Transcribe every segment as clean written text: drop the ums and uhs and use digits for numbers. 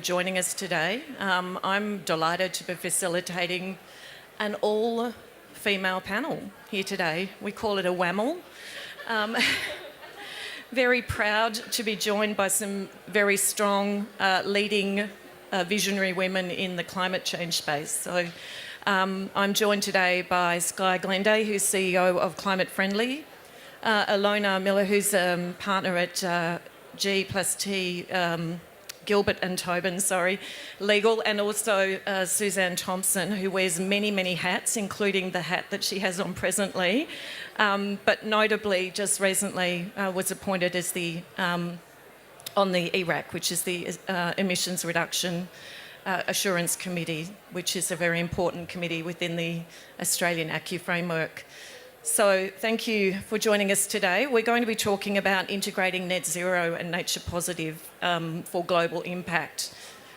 Joining us today. I'm delighted to be facilitating an all-female panel here today. We call it a WAML. Very proud to be joined by some very strong, leading, visionary women in the climate change space. So I'm joined today by Skye Glenday, who's CEO of Climate Friendly, Ilona Miller, who's a partner at G+T, Gilbert and Tobin, legal, and also Suzanne Thompson, who wears many, many hats, including the hat that she has on presently, but notably just recently was appointed as on the ERAC, which is the Emissions Reduction Assurance Committee, which is a very important committee within the Australian ACCU framework. So thank you for joining us today. We're going to be talking about integrating net zero and nature positive for global impact.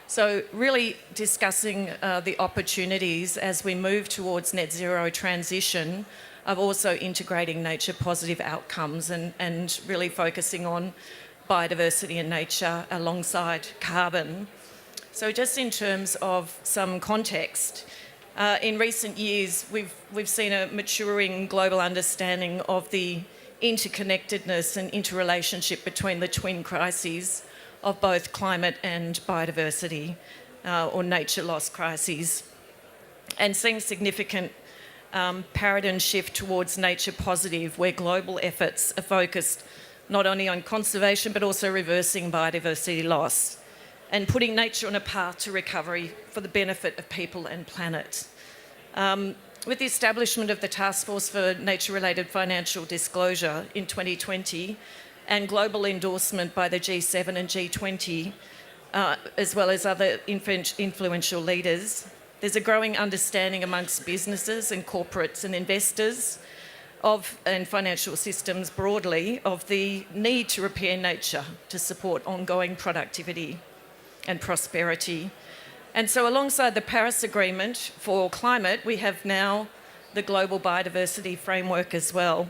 So really discussing the opportunities as we move towards net zero transition of also integrating nature positive outcomes and really focusing on biodiversity and nature alongside carbon. So just in terms of some context, in recent years, we've seen a maturing global understanding of the interconnectedness and interrelationship between the twin crises of both climate and biodiversity, or nature loss crises, and seeing significant paradigm shift towards nature positive, where global efforts are focused not only on conservation but also reversing biodiversity loss and putting nature on a path to recovery for the benefit of people and planet. With the establishment of the Task Force for Nature-Related Financial Disclosure in 2020 and global endorsement by the G7 and G20, as well as other influential leaders, there's a growing understanding amongst businesses and corporates and investors and financial systems broadly of the need to repair nature to support ongoing productivity and prosperity. And so alongside the Paris Agreement for climate, we have now the Global Biodiversity Framework as well,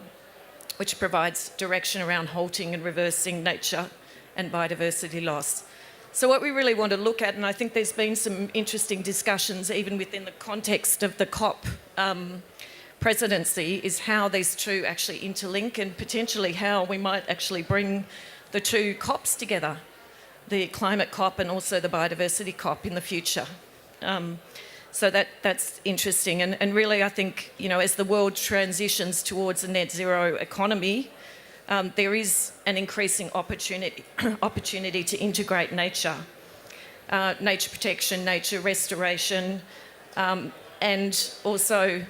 which provides direction around halting and reversing nature and biodiversity loss. So what we really want to look at, and I think there's been some interesting discussions even within the context of the COP presidency, is how these two actually interlink and potentially how we might actually bring the two COPs together, the climate COP and also the biodiversity COP in the future. So that's interesting. And really, I think, as the world transitions towards a net zero economy, there is an increasing opportunity to integrate nature, nature protection, nature restoration, and also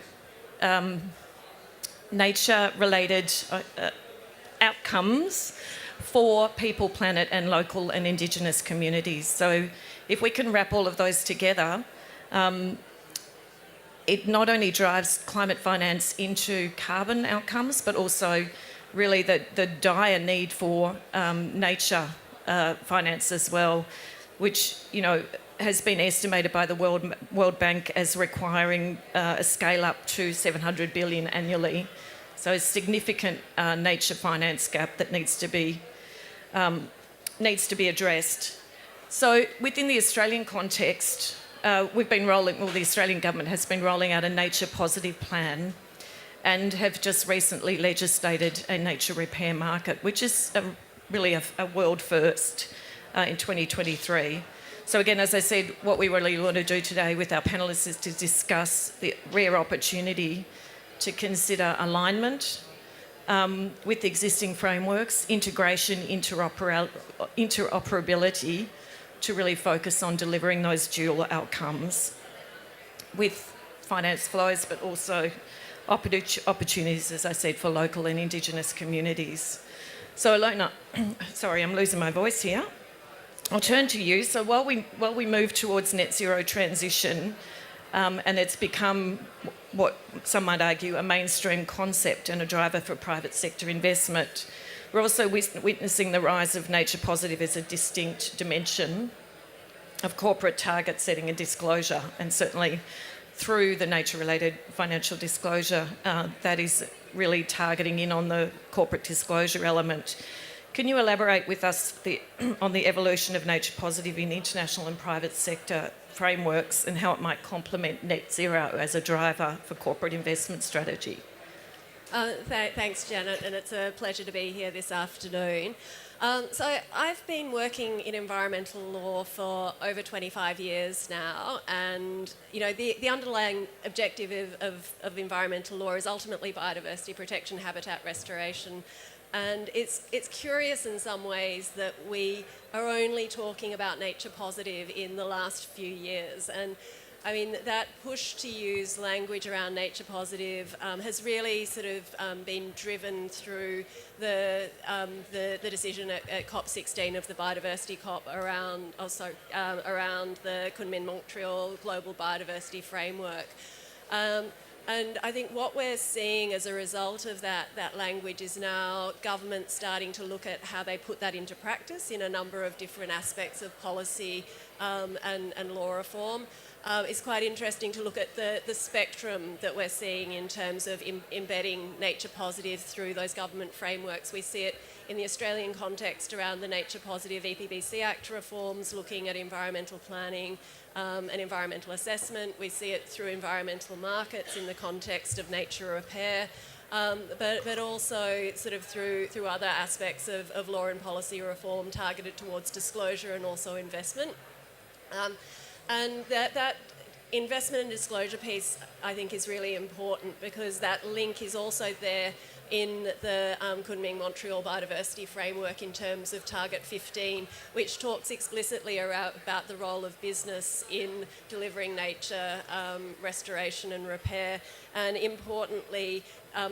nature-related outcomes for people, planet, and local and Indigenous communities. So if we can wrap all of those together, it not only drives climate finance into carbon outcomes, but also really the dire need for nature finance as well, which, has been estimated by the World Bank as requiring a scale up to 700 billion annually. So a significant nature finance gap that needs to be addressed. So within the Australian context, the Australian government has been rolling out a nature positive plan and have just recently legislated a nature repair market, which is really a world first in 2023. So again, as I said, what we really want to do today with our panellists is to discuss the rare opportunity to consider alignment with existing frameworks, integration, interoperability, to really focus on delivering those dual outcomes with finance flows, but also opportunities, as I said, for local and Indigenous communities. So Ilona, sorry, I'm losing my voice here. I'll turn to you. So while we move towards net zero transition, and it's become what some might argue a mainstream concept and a driver for private sector investment, we're also witnessing the rise of nature positive as a distinct dimension of corporate target setting and disclosure, and certainly through the nature-related financial disclosure, that is really targeting in on the corporate disclosure element. Can you elaborate with us on the evolution of nature positive in international and private sector frameworks and how it might complement net zero as a driver for corporate investment strategy? Thanks, Janet, and it's a pleasure to be here this afternoon. So I've been working in environmental law for over 25 years now, and the underlying objective of environmental law is ultimately biodiversity protection, habitat restoration. And it's curious in some ways that we are only talking about nature positive in the last few years. And I mean, that push to use language around nature positive has really sort of been driven through the decision at COP16 of the biodiversity COP around the Kunming-Montreal Global Biodiversity Framework. And I think what we're seeing as a result of that language is now governments starting to look at how they put that into practice in a number of different aspects of policy and law reform. It's quite interesting to look at the spectrum that we're seeing in terms of embedding nature positive through those government frameworks. We see it in the Australian context around the Nature Positive EPBC Act reforms, looking at environmental planning and environmental assessment. We see it through environmental markets in the context of nature repair, but also sort of through other aspects of law and policy reform targeted towards disclosure and also investment. And that investment and disclosure piece, I think, is really important because that link is also there in the Kunming-Montreal Biodiversity Framework in terms of Target 15, which talks explicitly about the role of business in delivering nature restoration and repair, and importantly,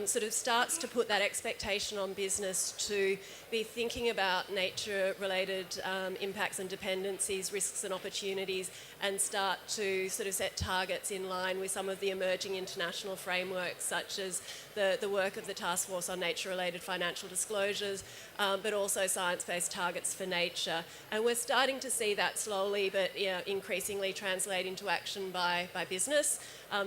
sort of starts to put that expectation on business to be thinking about nature-related impacts and dependencies, risks and opportunities, and start to sort of set targets in line with some of the emerging international frameworks, such as the work of the Task Force on Nature-Related Financial Disclosures, but also science-based targets for nature. And we're starting to see that slowly but increasingly translate into action by business.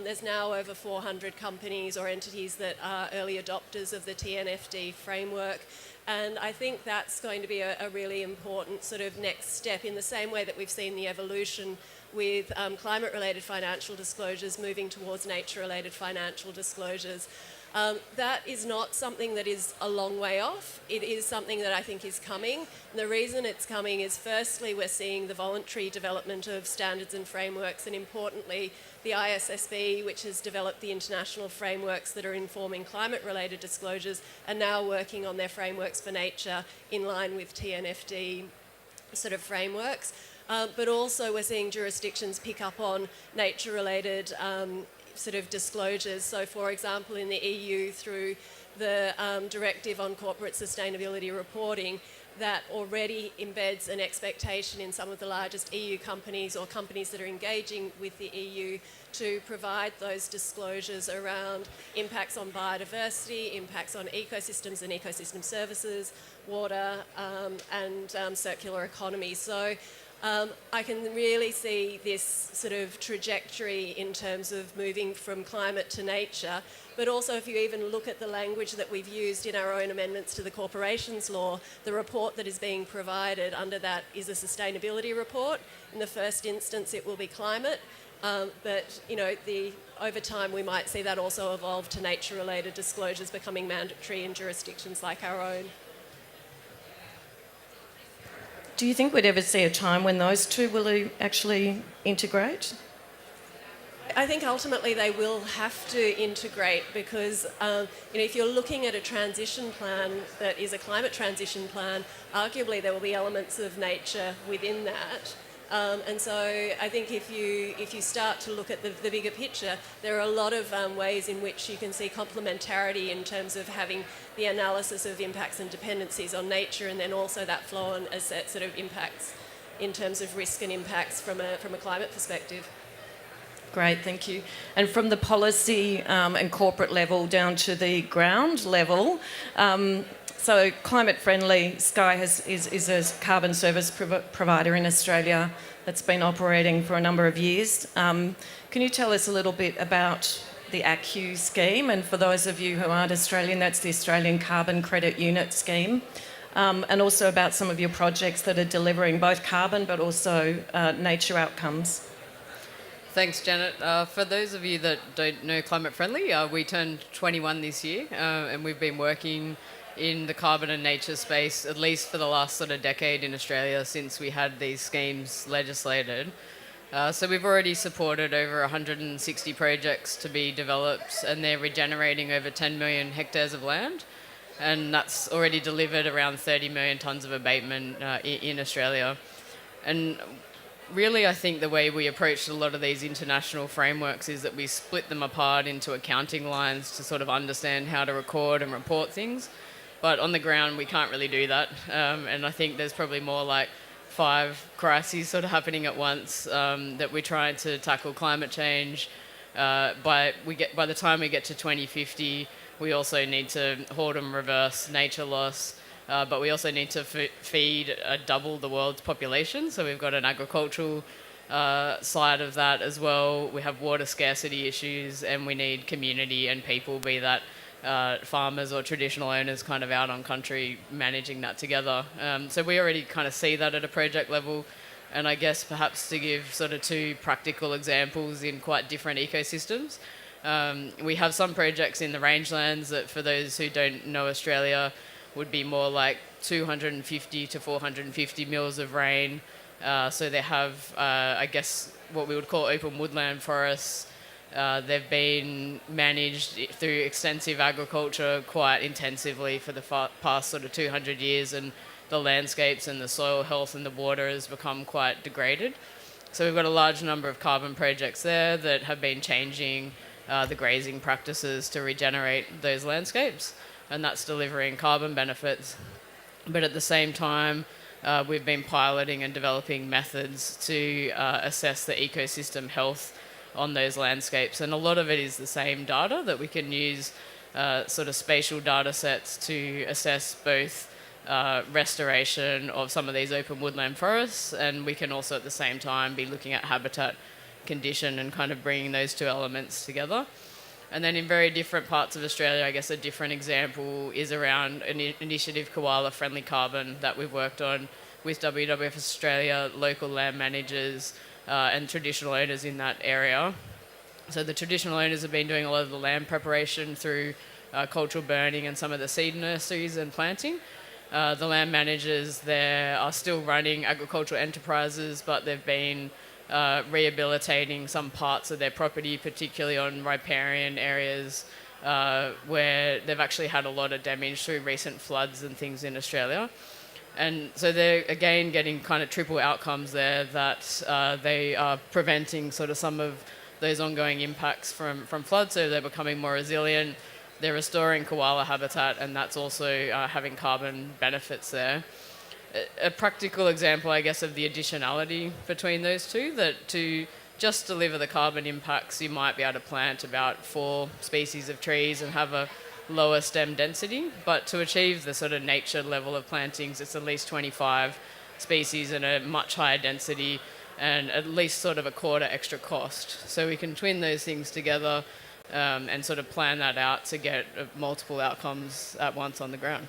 There's now over 400 companies or entities that are early adopters of the TNFD framework. And I think that's going to be a really important sort of next step in the same way that we've seen the evolution with climate-related financial disclosures moving towards nature-related financial disclosures. That is not something that is a long way off. It is something that I think is coming. And the reason it's coming is, firstly, we're seeing the voluntary development of standards and frameworks, and importantly, the ISSB, which has developed the international frameworks that are informing climate-related disclosures, are now working on their frameworks for nature in line with TNFD sort of frameworks. But also we're seeing jurisdictions pick up on nature-related sort of disclosures. So, for example, in the EU, through the Directive on Corporate Sustainability Reporting, that already embeds an expectation in some of the largest EU companies or companies that are engaging with the EU to provide those disclosures around impacts on biodiversity, impacts on ecosystems and ecosystem services, water, and circular economy. So I can really see this sort of trajectory in terms of moving from climate to nature, but also if you even look at the language that we've used in our own amendments to the corporations law, the report that is being provided under that is a sustainability report. In the first instance, it will be climate, but over time we might see that also evolve to nature-related disclosures becoming mandatory in jurisdictions like our own. Do you think we'd ever see a time when those two will actually integrate? I think ultimately they will have to integrate because if you're looking at a transition plan that is a climate transition plan, arguably there will be elements of nature within that. And so I think if you start to look at the bigger picture, there are a lot of ways in which you can see complementarity in terms of having the analysis of impacts and dependencies on nature, and then also that flow on as that sort of impacts in terms of risk and impacts from a climate perspective. Great, thank you. And from the policy and corporate level down to the ground level, so Climate Friendly Sky is a carbon service provider in Australia that's been operating for a number of years. Can you tell us a little bit about the ACCU scheme? And for those of you who aren't Australian, that's the Australian Carbon Credit Unit scheme. and also about some of your projects that are delivering both carbon but also nature outcomes. Thanks, Janet. For those of you that don't know Climate Friendly, we turned 21 this year, and we've been working in the carbon and nature space at least for the last sort of decade in Australia since we had these schemes legislated. So we've already supported over 160 projects to be developed, and they're regenerating over 10 million hectares of land, and that's already delivered around 30 million tonnes of abatement in Australia. And really, I think the way we approach a lot of these international frameworks is that we split them apart into accounting lines to sort of understand how to record and report things. But on the ground, we can't really do that. And I think there's probably more like 5 crises sort of happening at once that we're trying to tackle climate change. By the time we get to 2050, we also need to halt and reverse nature loss. But we also need to feed double the world's population. So we've got an agricultural side of that as well. We have water scarcity issues, and we need community and people, be that farmers or traditional owners, kind of out on country managing that together. So we already kind of see that at a project level. And I guess perhaps to give sort of 2 practical examples in quite different ecosystems. We have some projects in the rangelands that, for those who don't know Australia, would be more like 250 to 450 mils of rain. So they have, I guess, what we would call open woodland forests. They've been managed through extensive agriculture quite intensively for the past sort of 200 years, and the landscapes and the soil health and the water has become quite degraded. So we've got a large number of carbon projects there that have been changing the grazing practices to regenerate those landscapes, and that's delivering carbon benefits. But at the same time, we've been piloting and developing methods to assess the ecosystem health on those landscapes. And a lot of it is the same data that we can use, sort of spatial data sets to assess both restoration of some of these open woodland forests, and we can also at the same time be looking at habitat condition and kind of bringing those 2 elements together. And then in very different parts of Australia, I guess a different example is around an initiative, Koala Friendly Carbon, that we've worked on with WWF Australia, local land managers and traditional owners in that area. So the traditional owners have been doing a lot of the land preparation through cultural burning and some of the seed nurseries and planting. The land managers there are still running agricultural enterprises, but they've been rehabilitating some parts of their property, particularly on riparian areas where they've actually had a lot of damage through recent floods and things in Australia. And so they're, again, getting kind of triple outcomes there, that they are preventing sort of some of those ongoing impacts from floods, so they're becoming more resilient. They're restoring koala habitat, and that's also having carbon benefits there. A practical example, I guess, of the additionality between those 2, that to just deliver the carbon impacts, you might be able to plant about 4 species of trees and have a lower stem density, but to achieve the sort of nature level of plantings, it's at least 25 species and a much higher density and at least sort of a quarter extra cost. So we can twin those things together and sort of plan that out to get multiple outcomes at once on the ground.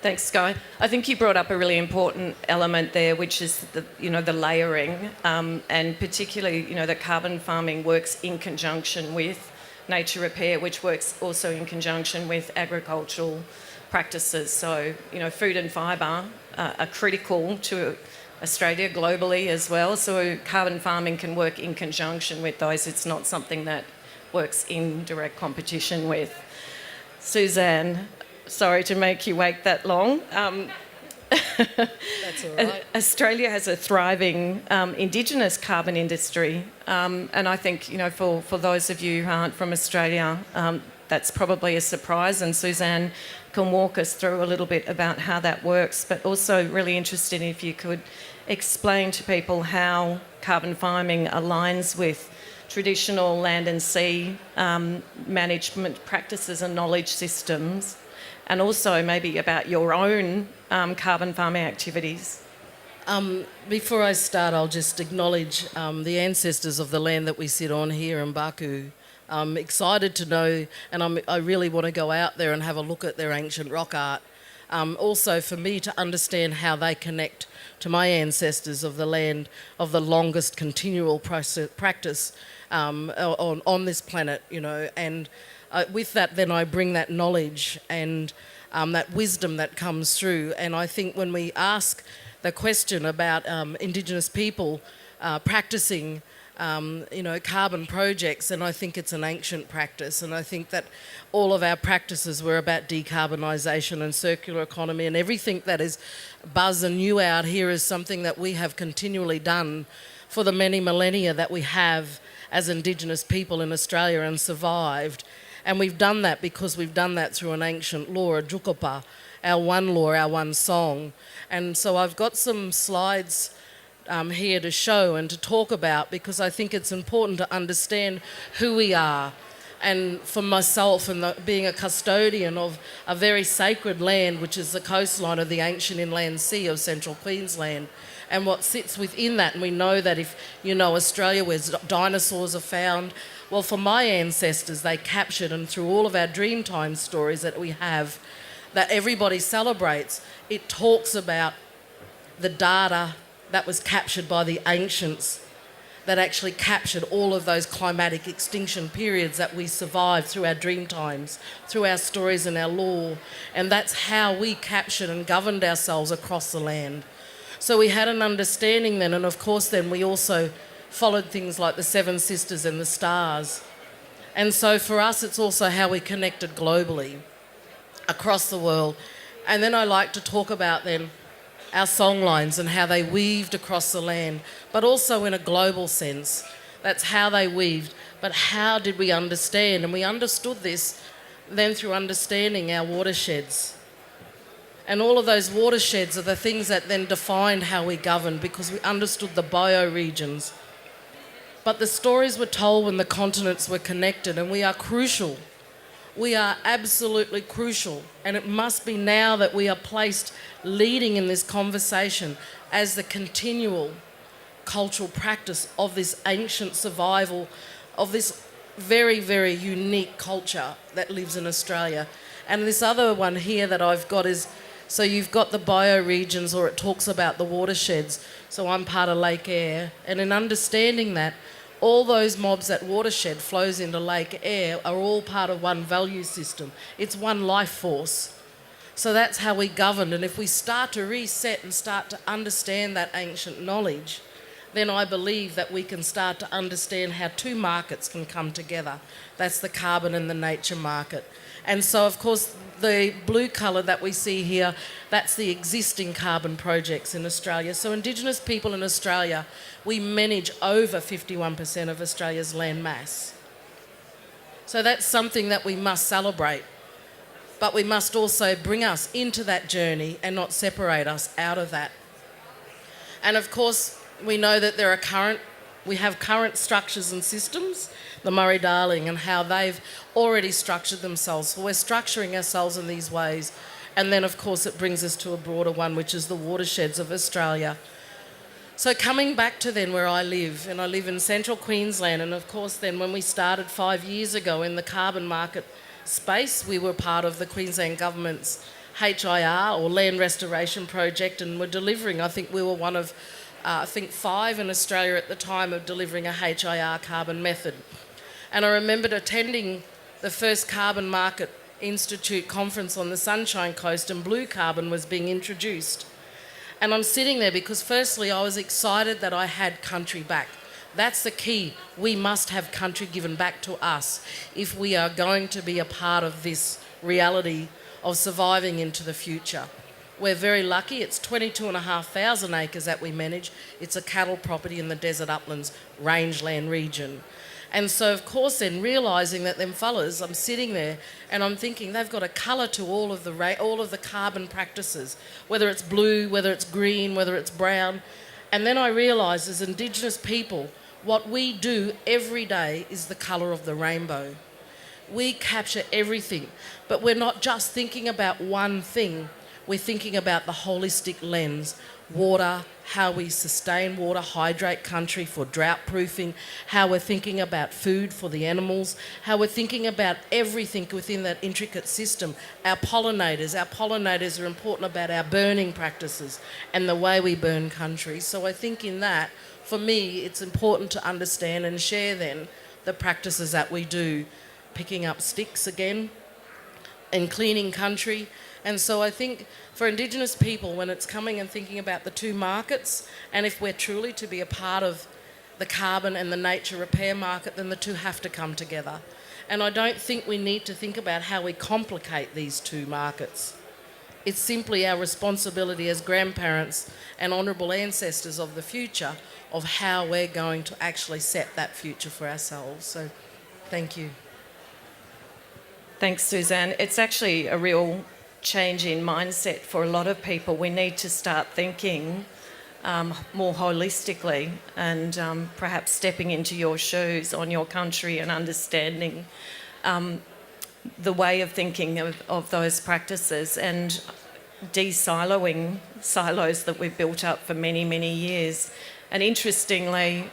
Thanks, Sky. I think you brought up a really important element there, which is the layering, and particularly, that carbon farming works in conjunction with nature repair, which works also in conjunction with agricultural practices. So, food and fibre are critical to Australia globally as well. So carbon farming can work in conjunction with those. It's not something that works in direct competition with. Suzanne, sorry to make you wait that long. That's all right. Australia has a thriving Indigenous carbon industry, and I think, for those of you who aren't from Australia, that's probably a surprise, and Suzanne can walk us through a little bit about how that works, but also really interested if you could explain to people how carbon farming aligns with traditional land and sea management practices and knowledge systems, and also maybe about your own carbon farming activities. Before I start, I'll just acknowledge the ancestors of the land that we sit on here in Baku, I'm excited to know, and I really want to go out there and have a look at their ancient rock art. Also, for me to understand how they connect to my ancestors of the land of the longest continual practice on this planet, you know. And with that, then I bring that knowledge and that wisdom that comes through. And I think when we ask the question about Indigenous people practicing carbon projects, and I think it's an ancient practice, and I think that all of our practices were about decarbonisation and circular economy, and everything that is buzz and new out here is something that we have continually done for the many millennia that we have as Indigenous people in Australia and survived. And we've done that because we've done that through an ancient law, a jukopa, our one law, our one song. And so I've got some slides here to show and to talk about, because I think it's important to understand who we are. And for myself, and being a custodian of a very sacred land, which is the coastline of the ancient inland sea of central Queensland, and what sits within that, and we know that if you know Australia, where dinosaurs are found, well, for my ancestors, they captured, and through all of our Dreamtime stories that we have, that everybody celebrates, it talks about the data that was captured by the ancients, that actually captured all of those climatic extinction periods that we survived through our dream times, through our stories and our law. And that's how we captured and governed ourselves across the land. So we had an understanding then, and of course then we also followed things like the Seven Sisters and the stars. And so for us, it's also how we connected globally across the world. And then I like to talk about then our songlines and how they weaved across the land, but also in a global sense. That's how they weaved. But how did we understand? And we understood this then through understanding our watersheds. And all of those watersheds are the things that then defined how we governed, because we understood the bioregions. But the stories were told when the continents were connected, and we are crucial. We are absolutely crucial, and it must be now that we are placed leading in this conversation as the continual cultural practice of this ancient survival of this very, very unique culture that lives in Australia. And this other one here that I've got is, so you've got the bioregions, or it talks about the watersheds. So I'm part of Lake Eyre, and in understanding that, all those mobs that watershed flows into Lake Eyre are all part of one value system. It's one life force. So that's how we governed. And if we start to reset and start to understand that ancient knowledge, then I believe that we can start to understand how two markets can come together. That's the carbon and the nature market. And so, of course, the blue colour that we see here, that's the existing carbon projects in Australia. So Indigenous people in Australia, we manage over 51% of Australia's land mass. So that's something that we must celebrate. But we must also bring us into that journey and not separate us out of that. And of course, we know that we have current structures and systems, the Murray-Darling, and how they've already structured themselves. So we're structuring ourselves in these ways. And then, of course, it brings us to a broader one, which is the watersheds of Australia. So coming back to then where I live, and I live in central Queensland, and of course then when we started 5 years ago in the carbon market space, we were part of the Queensland Government's HIR, or Land Restoration Project, and we're delivering, I think we were one of 5 in Australia at the time of delivering a HIR carbon method. And I remembered attending the first Carbon Market Institute conference on the Sunshine Coast, and blue carbon was being introduced. And I'm sitting there because firstly I was excited that I had country back. That's the key. We must have country given back to us if we are going to be a part of this reality of surviving into the future. We're very lucky. It's 22,500 acres that we manage. It's a cattle property in the Desert Uplands rangeland region. And so, of course, then realising that them fellas, I'm sitting there and I'm thinking they've got a colour to all of the carbon practices, whether it's blue, whether it's green, whether it's brown. And then I realised as Indigenous people, what we do every day is the colour of the rainbow. We capture everything, but we're not just thinking about one thing. we're thinking about the holistic lens. Water, how we sustain water, hydrate country for drought proofing, how we're thinking about food for the animals, how we're thinking about everything within that intricate system. Our pollinators are important about our burning practices and the way we burn country. So I think in that, for me, it's important to understand and share then the practices that we do, picking up sticks again and cleaning country. And so I think for Indigenous people, when it's coming and thinking about the two markets, and if we're truly to be a part of the carbon and the nature repair market, then the two have to come together. And I don't think we need to think about how we complicate these two markets. It's simply our responsibility as grandparents and honourable ancestors of the future of how we're going to actually set that future for ourselves. So thank you. Thanks, Suzanne. It's actually a real change in mindset for a lot of people. We need to start thinking more holistically and perhaps stepping into your shoes on your country and understanding the way of thinking of those practices and de-siloing silos that we've built up for many, many years. And interestingly,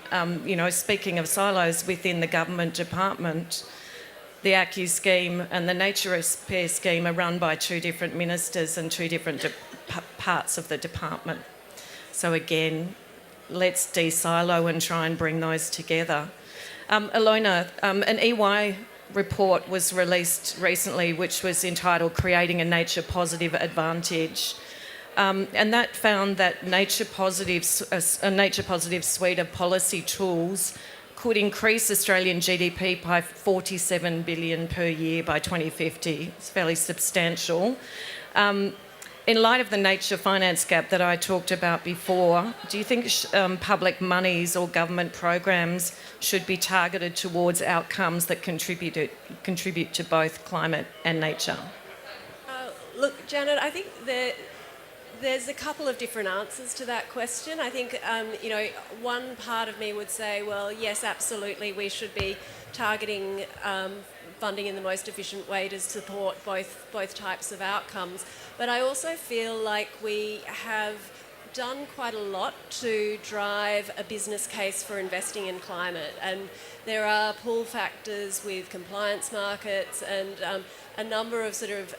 speaking of silos within the government department, the ACCU scheme and the nature repair scheme are run by two different ministers and two different parts of the department. So again, let's de-silo and try and bring those together. Ilona, an EY report was released recently which was entitled Creating a Nature Positive Advantage. And that found that a nature positive suite of policy tools could increase Australian GDP by 47 billion per year by 2050. It's fairly substantial. In light of the nature finance gap that I talked about before, do you think public monies or government programs should be targeted towards outcomes that contribute to both climate and nature? Look, Janet, I think there's a couple of different answers to that question. I think, one part of me would say, well, yes, absolutely, we should be targeting funding in the most efficient way to support both types of outcomes. But I also feel like we have done quite a lot to drive a business case for investing in climate. And there are pull factors with compliance markets and a number of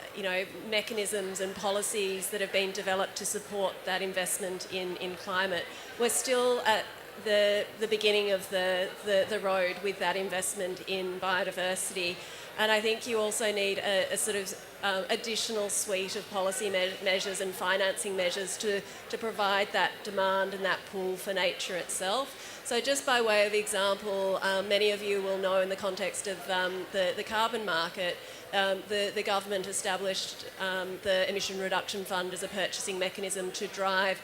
mechanisms and policies that have been developed to support that investment in climate. We're still at the beginning of the road with that investment in biodiversity. And I think you also need a additional suite of policy measures and financing measures to provide that demand and that pull for nature itself. So just by way of example, many of you will know in the context of the carbon market, the government established the Emission Reduction Fund as a purchasing mechanism to drive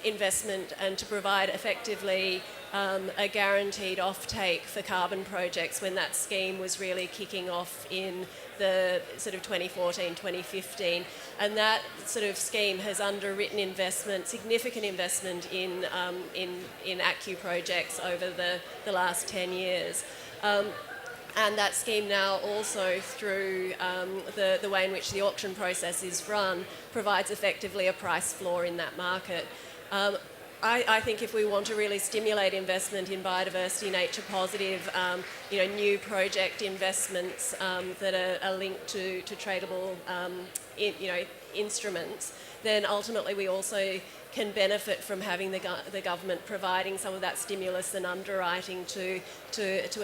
investment and to provide effectively a guaranteed offtake for carbon projects when that scheme was really kicking off in the 2014, 2015. And that scheme has underwritten investment, significant investment in ACCU projects over the last 10 years. And that scheme now also, through the way in which the auction process is run, provides effectively a price floor in that market. I think if we want to really stimulate investment in biodiversity, nature positive, new project investments that are linked to tradable, instruments, then ultimately we also can benefit from having the government providing some of that stimulus and underwriting to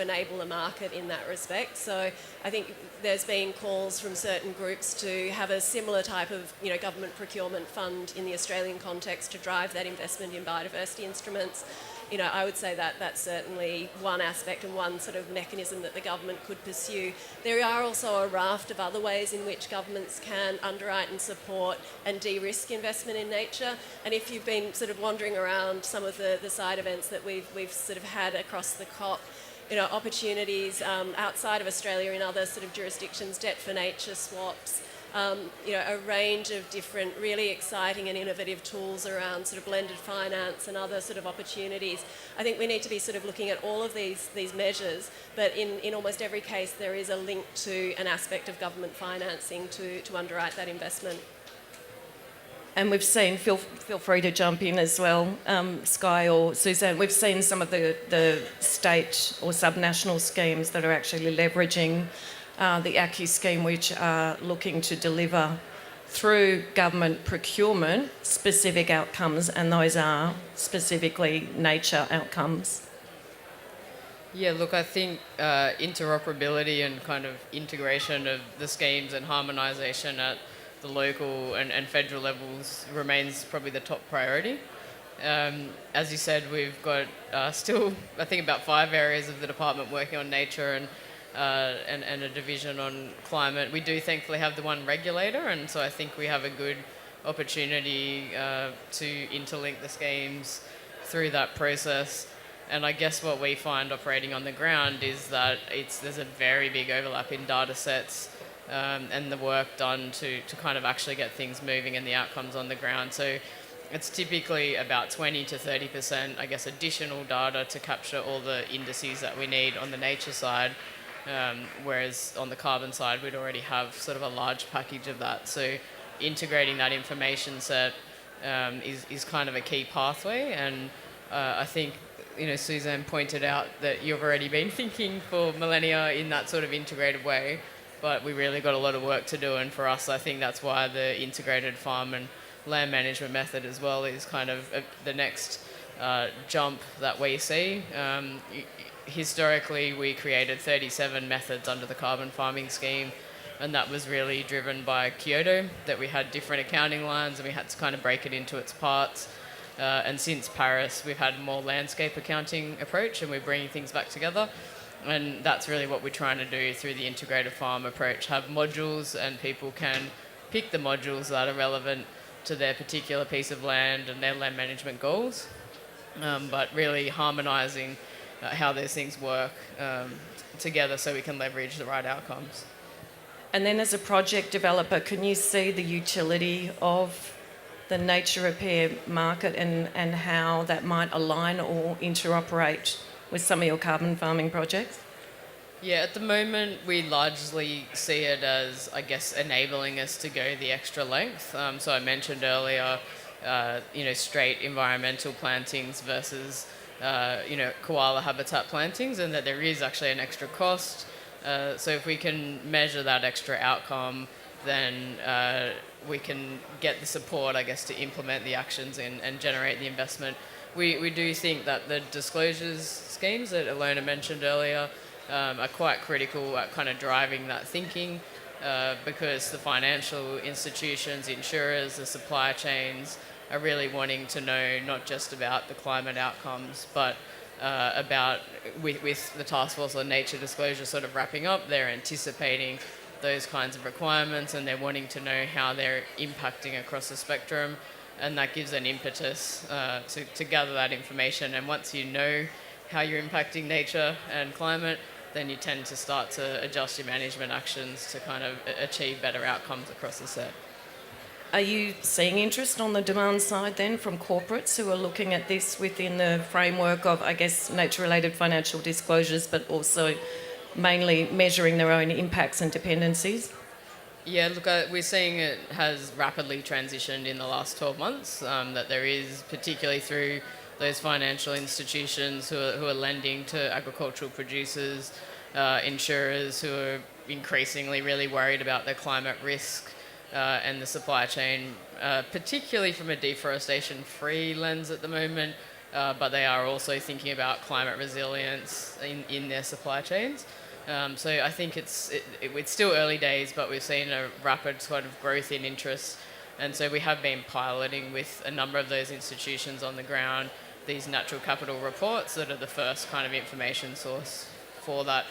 enable the market in that respect. So I think there's been calls from certain groups to have a similar type of government procurement fund in the Australian context to drive that investment in biodiversity instruments. I would say that that's certainly one aspect and one mechanism that the government could pursue. There are also a raft of other ways in which governments can underwrite and support and de-risk investment in nature. And if you've been wandering around some of the side events that we've had across the COP, opportunities outside of Australia in other jurisdictions, debt for nature swaps, a range of different really exciting and innovative tools around blended finance and other opportunities. I think we need to be looking at all of these measures, but in almost every case there is a link to an aspect of government financing to underwrite that investment. And we've seen, feel free to jump in as well, Sky or Suzanne, we've seen some of the state or subnational schemes that are actually leveraging the ACCU scheme, which are looking to deliver through government procurement specific outcomes, and those are specifically nature outcomes. Yeah, look, I think interoperability and kind of integration of the schemes and harmonisation at the local and federal levels remains probably the top priority. As you said, we've got still, I think, about 5 areas of the department working on nature and a division on climate. We do thankfully have the one regulator, and so I think we have a good opportunity to interlink the schemes through that process. And I guess what we find operating on the ground is that there's a very big overlap in data sets and the work done to kind of actually get things moving and the outcomes on the ground. So it's typically about 20 to 30%, I guess, additional data to capture all the indices that we need on the nature side, whereas on the carbon side, we'd already have sort of a large package of that. So integrating that information set is kind of a key pathway. And I think, Suzanne pointed out that you've already been thinking for millennia in that sort of integrated way, but we really got a lot of work to do. And for us, I think that's why the integrated farm and land management method as well is kind of the next jump that we see. Historically, we created 37 methods under the carbon farming scheme, and that was really driven by Kyoto, that we had different accounting lines and we had to kind of break it into its parts. And since Paris, we've had more landscape accounting approach, and we're bringing things back together. And that's really what we're trying to do through the integrated farm approach, have modules, and people can pick the modules that are relevant to their particular piece of land and their land management goals, but really harmonising how those things work together so we can leverage the right outcomes. And then as a project developer, can you see the utility of the nature repair market and how that might align or interoperate with some of your carbon farming projects? Yeah, at the moment we largely see it as, I guess, enabling us to go the extra length. So I mentioned earlier, straight environmental plantings versus, koala habitat plantings, and that there is actually an extra cost. So if we can measure that extra outcome, then we can get the support, I guess, to implement the actions and generate the investment. We do think that the disclosures schemes that Ilona mentioned earlier are quite critical at kind of driving that thinking because the financial institutions, insurers, the supply chains are really wanting to know not just about the climate outcomes, but about, with the Task Force on Nature disclosure sort of wrapping up, they're anticipating those kinds of requirements and they're wanting to know how they're impacting across the spectrum, and that gives an impetus to gather that information. And once you know how you're impacting nature and climate, then you tend to start to adjust your management actions to kind of achieve better outcomes across the set. Are you seeing interest on the demand side then from corporates who are looking at this within the framework of, I guess, nature-related financial disclosures, but also mainly measuring their own impacts and dependencies? Yeah, look, we're seeing it has rapidly transitioned in the last 12 months, that there is, particularly through those financial institutions who are lending to agricultural producers, insurers who are increasingly really worried about their climate risk and the supply chain, particularly from a deforestation-free lens at the moment, but they are also thinking about climate resilience in their supply chains. So I think it's still early days, but we've seen a rapid sort of growth in interest. And so we have been piloting with a number of those institutions on the ground these natural capital reports that are the first kind of information source for that.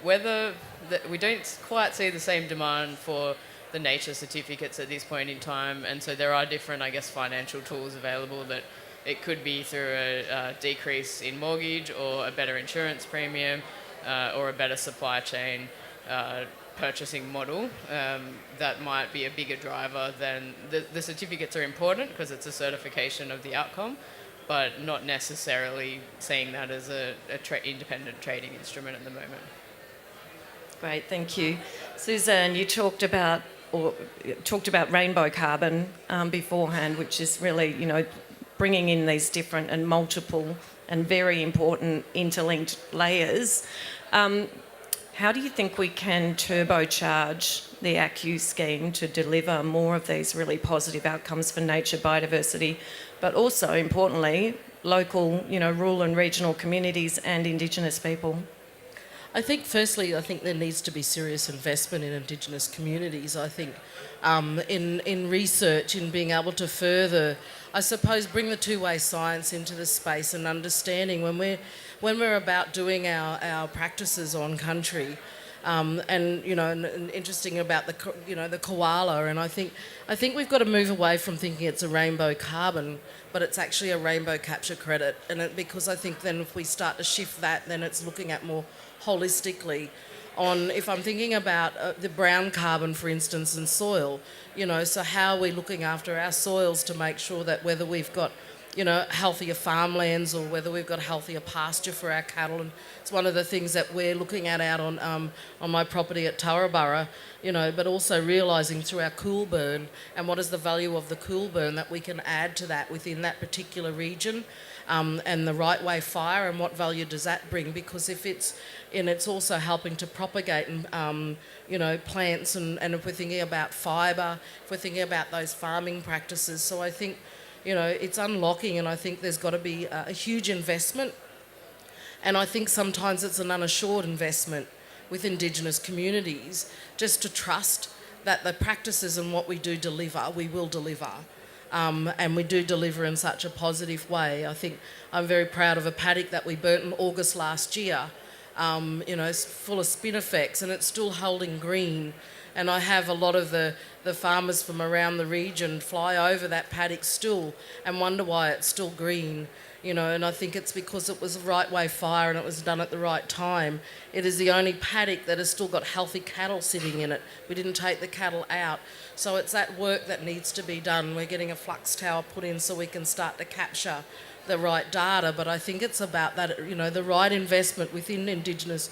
We don't quite see the same demand for the nature certificates at this point in time. And so there are different, I guess, financial tools available that it could be through a decrease in mortgage or a better insurance premium, or a better supply chain purchasing model that might be a bigger driver than the certificates are important because it's a certification of the outcome, but not necessarily seeing that as a independent trading instrument at the moment. Great, thank you. Suzanne, you talked about or talked about rainbow carbon beforehand, which is really, bringing in these different and multiple and very important interlinked layers. How do you think we can turbocharge the ACCU scheme to deliver more of these really positive outcomes for nature, biodiversity, but also, importantly, local, rural and regional communities and Indigenous people? I think, firstly, there needs to be serious investment in Indigenous communities. I think in research, in being able to further, I suppose, bring the two-way science into the space and understanding when we're about doing our practices on country. And interesting about the koala, and I think we've got to move away from thinking it's a rainbow carbon, but it's actually a rainbow capture credit, because I think then if we start to shift that, then it's looking at more holistically on, if I'm thinking about the brown carbon, for instance, in soil, so how are we looking after our soils to make sure that whether we've got healthier farmlands or whether we've got healthier pasture for our cattle. And it's one of the things that we're looking at out on my property at Turraburra, but also realising through our cool burn and what is the value of the cool burn that we can add to that within that particular region, and the right way fire and what value does that bring, because if it's also helping to propagate and plants, and if we're thinking about fibre, if we're thinking about those farming practices. So I think it's unlocking, and I think there's got to be a huge investment. And I think sometimes it's an unassured investment with Indigenous communities, just to trust that the practices and what we do deliver, we will deliver. And we do deliver in such a positive way. I think I'm very proud of a paddock that we burnt in August last year, it's full of spinifex and it's still holding green. And I have a lot of the farmers from around the region fly over that paddock still and wonder why it's still green, and I think it's because it was the right way fire and it was done at the right time. It is the only paddock that has still got healthy cattle sitting in it. We didn't take the cattle out. So it's that work that needs to be done. We're getting a flux tower put in so we can start to capture the right data, but I think it's about that, the right investment within Indigenous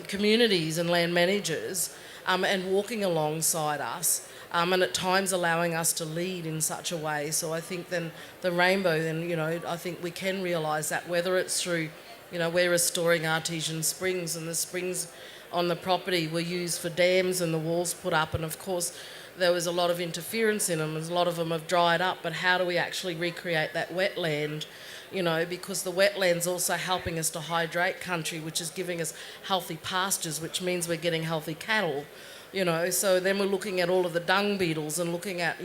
communities and land managers, and walking alongside us, and at times allowing us to lead in such a way. So I think then the rainbow, then, I think we can realise that, whether it's through, we're restoring artesian springs, and the springs on the property were used for dams and the walls put up, and of course there was a lot of interference in them, and a lot of them have dried up, but how do we actually recreate that wetland? Because the wetland's also helping us to hydrate country, which is giving us healthy pastures, which means we're getting healthy cattle. So then we're looking at all of the dung beetles and looking at,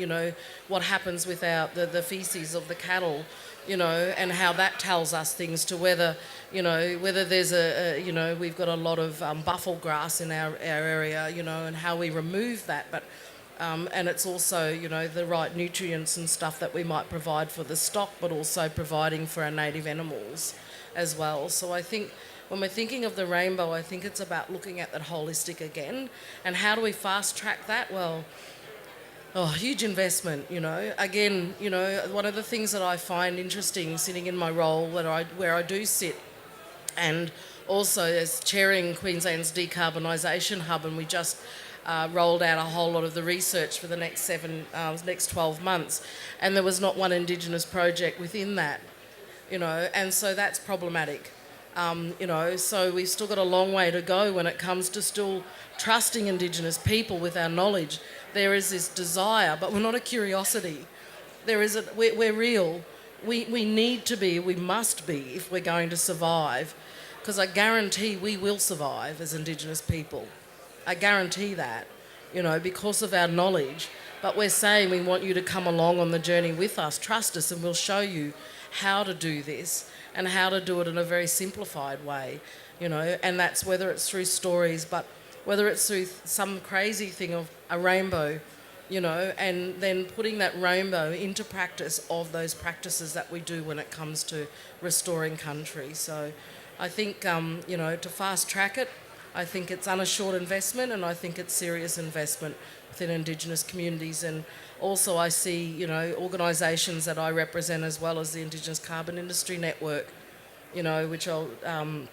what happens with the feces of the cattle, and how that tells us things to whether there's we've got a lot of buffel grass in our area, and how we remove that. But and it's also, the right nutrients and stuff that we might provide for the stock, but also providing for our native animals as well. So I think when we're thinking of the rainbow, I think it's about looking at that holistic again. And how do we fast track that? Well, huge investment, Again, one of the things that I find interesting sitting in my role where I do sit, and also as chairing Queensland's Decarbonisation Hub, and we just rolled out a whole lot of the research for the next 12 months, and there was not one Indigenous project within that, and so that's problematic. So we've still got a long way to go when it comes to still trusting Indigenous people with our knowledge. There is this desire, but we're not a curiosity. We're real. We need to be, we must be, if we're going to survive, because I guarantee we will survive as Indigenous people. I guarantee that, because of our knowledge. But we're saying we want you to come along on the journey with us, trust us, and we'll show you how to do this and how to do it in a very simplified way, and that's whether it's through stories, but whether it's through some crazy thing of a rainbow, and then putting that rainbow into practice of those practices that we do when it comes to restoring country. So I think, to fast track it, I think it's unassured investment, and I think it's serious investment within Indigenous communities. And also I see, organisations that I represent, as well as the Indigenous Carbon Industry Network, which I'll, and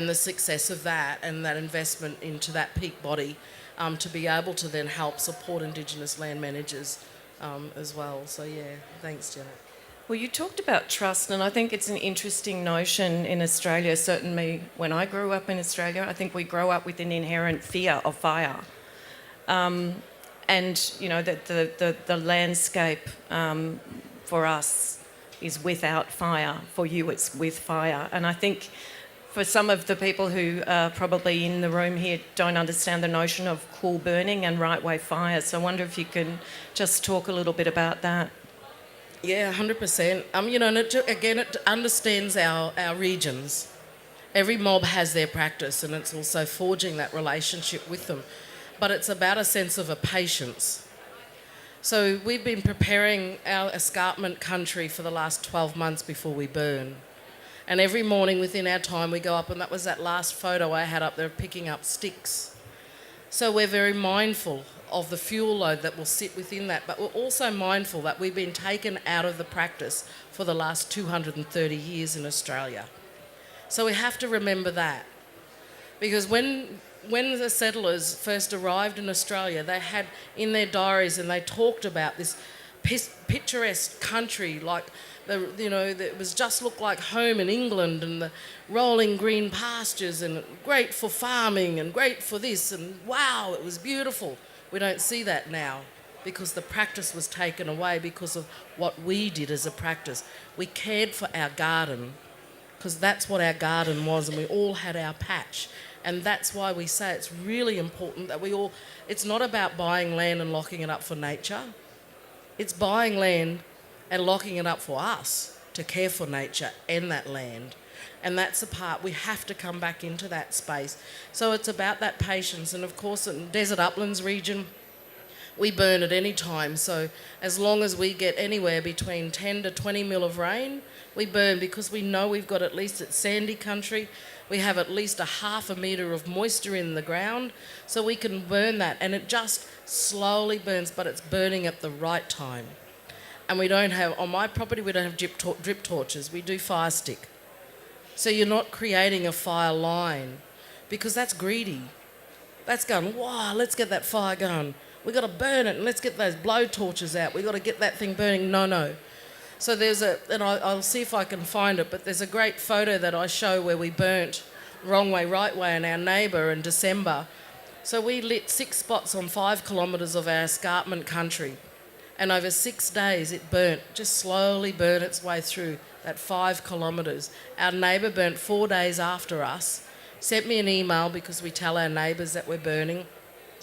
the success of that and that investment into that peak body, to be able to then help support Indigenous land managers as well. So yeah, thanks, Janet. Well, you talked about trust, and I think it's an interesting notion in Australia. Certainly, when I grew up in Australia, I think we grow up with an inherent fear of fire. And, you know, that the landscape for us is without fire. For you, it's with fire. And I think for some of the people who are probably in the room here don't understand the notion of cool burning and right-way fire. So I wonder if you can just talk a little bit about that. Yeah, 100%. You know, and it understands our regions. Every mob has their practice, and it's also forging that relationship with them. But it's about a sense of a patience. So we've been preparing our escarpment country for the last 12 months before we burn. And every morning within our time we go up, and that was that last photo I had up there picking up sticks. So we're very mindful of the fuel load that will sit within that, but we're also mindful that we've been taken out of the practice for the last 230 years in Australia. So we have to remember that. Because when the settlers first arrived in Australia, they had in their diaries, and they talked about this picturesque country, like it was just looked like home in England, and the rolling green pastures, and great for farming, and great for this, and wow, it was beautiful. We don't see that now because the practice was taken away because of what we did as a practice. We cared for our garden because that's what our garden was, and we all had our patch. And that's why we say it's really important that it's not about buying land and locking it up for nature. It's buying land and locking it up for us to care for nature and that land. And that's the part we have to come back into that space. So it's about that patience. And of course, in Desert Uplands region, we burn at any time. So as long as we get anywhere between 10 to 20 mil of rain, we burn, because we know we've got, at least it's sandy country, we have at least 0.5 metre of moisture in the ground, so we can burn that. And it just slowly burns, but it's burning at the right time. And we don't have, on my property, we don't have drip torches. We do fire stick. So you're not creating a fire line, because that's greedy. That's going, wow, let's get that fire going. We've got to burn it, and let's get those blow torches out. We've got to get that thing burning. No. So and I'll see if I can find it, but there's a great photo that I show where we burnt wrong way, right way, and our neighbour in December. So we lit 6 spots on 5 kilometres of our escarpment country. And over 6 days it burnt, just slowly burnt its way through that 5 kilometres. Our neighbour burnt 4 days after us, sent me an email, because we tell our neighbours that we're burning.